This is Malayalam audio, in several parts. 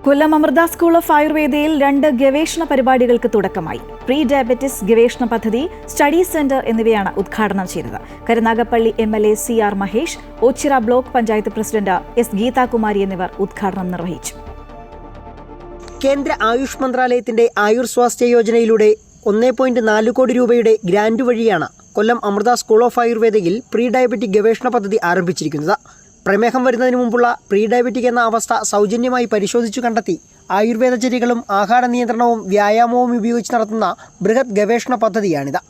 കൊല്ലം അമൃത സ്കൂൾ ഓഫ് ആയുർവേദയിൽ 2 ഗവേഷണ പരിപാടികൾക്ക് തുടക്കമായി. പ്രീ ഡയബറ്റിസ് ഗവേഷണ പദ്ധതി, സ്റ്റഡി സെന്റർ എന്നിവയാണ് ഉദ്ഘാടനം ചെയ്തത്. Karunagappally MLA CR Mahesh, Ochira block panchayat president S Geethakumari എന്നിവർ ഉദ്ഘാടനം നിർവഹിച്ചു. കേന്ദ്ര ആയുഷ് മന്ത്രാലയത്തിന്റെ ആയുർ സ്വാസ്ഥ്യ യോജനയിലൂടെ 1.4 കോടി രൂപയുടെ ഗ്രാന്റ് വഴിയാണ് കൊല്ലം അമൃത സ്കൂൾ ഓഫ് ആയുർവേദയിൽ പ്രീ ഡയബറ്റിക് ഗവേഷണ പദ്ധതി ആരംഭിച്ചിരിക്കുന്നത്. പ്രമേഹം വരുന്നതിന് മുമ്പുള്ള പ്രീ ഡയബറ്റിക് എന്ന അവസ്ഥ സൗജന്യമായി പരിശോധിച്ചു കണ്ടെത്തി ആയുർവേദ ചര്യകളും ആഹാര നിയന്ത്രണവും വ്യായാമവും ഉപയോഗിച്ച് നടത്തുന്ന ബൃഹത് ഗവേഷണ പദ്ധതിയാണിത്.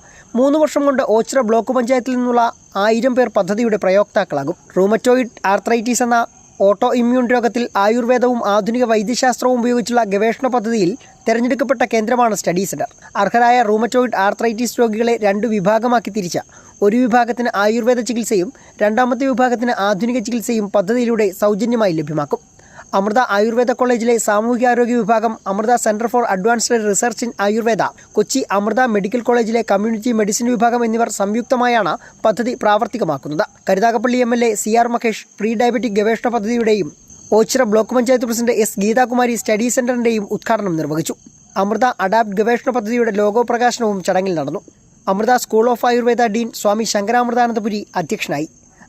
3 വർഷം കൊണ്ട് ഓച്ചിറ ബ്ലോക്ക് പഞ്ചായത്തിൽ നിന്നുള്ള 1000 പേർ പദ്ധതിയുടെ പ്രയോക്താക്കളാകും. റൂമറ്റോയിഡ് ആർത്രൈറ്റിസ് എന്ന ഓട്ടോ ഇമ്മ്യൂൺ രോഗത്തിൽ ആയുർവേദവും ആധുനിക വൈദ്യശാസ്ത്രവും ഉപയോഗിച്ചുള്ള ഗവേഷണ പദ്ധതിയിൽ തിരഞ്ഞെടുക്കപ്പെട്ട കേന്ദ്രമാണ് സ്റ്റഡി സെന്റർ. അർഹരായ റൂമറ്റോയിഡ് ആർത്രൈറ്റിസ് രോഗികളെ 2 വിഭാഗമാക്കി തിരിച്ച ഒരു വിഭാഗത്തിന് ആയുർവേദ ചികിത്സയും രണ്ടാമത്തെ വിഭാഗത്തിന് ആധുനിക ചികിത്സയും പദ്ധതിയിലൂടെ സൗജന്യമായി ലഭ്യമാക്കും. അമൃത ആയുർവേദ കോളേജിലെ സാമൂഹികാരോഗ്യ വിഭാഗം, Amrita centre for advanced research in Ayurveda, Kochi Amrita medical കോളേജിലെ കമ്മ്യൂണിറ്റി മെഡിസിൻ വിഭാഗം എന്നിവർ സംയുക്തമായാണ് പദ്ധതി പ്രാവർത്തികമാക്കുന്നത്. Karunagappally MLA CR Mahesh pre diabetic ഗവേഷണ പദ്ധതിയുടെയും Oachira block panchayat president S Geethakumari study സെന്ററിന്റെയും ഉദ്ഘാടനം നിർവഹിച്ചു. അമൃത അഡാപ്റ്റ് ഗവേഷണ പദ്ധതിയുടെ ലോഗോ പ്രകാശനവും ചടങ്ങിൽ നടന്നു. Amrita school of Ayurveda dean Swami Shankaramritanandapuri അധ്യക്ഷനായി.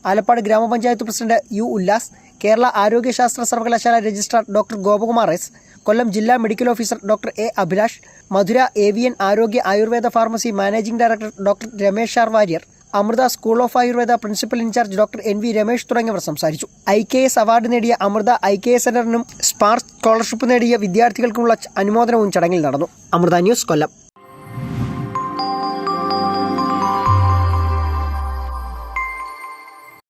ആലപ്പാട് ഗ്രാമപഞ്ചായത്ത് പ്രസിഡന്റ് U ഉല്ലാസ്, കേരള ആരോഗ്യശാസ്ത്ര സർവകലാശാല registrar doctor Gopakumar S, Kollam ജില്ലാ medical officer doctor A Abhilash, Madurai AVN Arogya Ayurveda pharmacy managing director doctor Ramesh R Warrier, Amrita school of Ayurveda principal in charge doctor NV Ramesh തുടങ്ങിയവർ സംസാരിച്ചു. IKS അവാർഡ് നേടിയ അമൃത IKS സെന്ററിനും സ്പാർക്ക് സ്കോളർഷിപ്പ് നേടിയ വിദ്യാർത്ഥികൾക്കുമുള്ള അനുമോദനവും ചടങ്ങിൽ നടന്നു. അമൃത ന്യൂസ്, കൊല്ലം.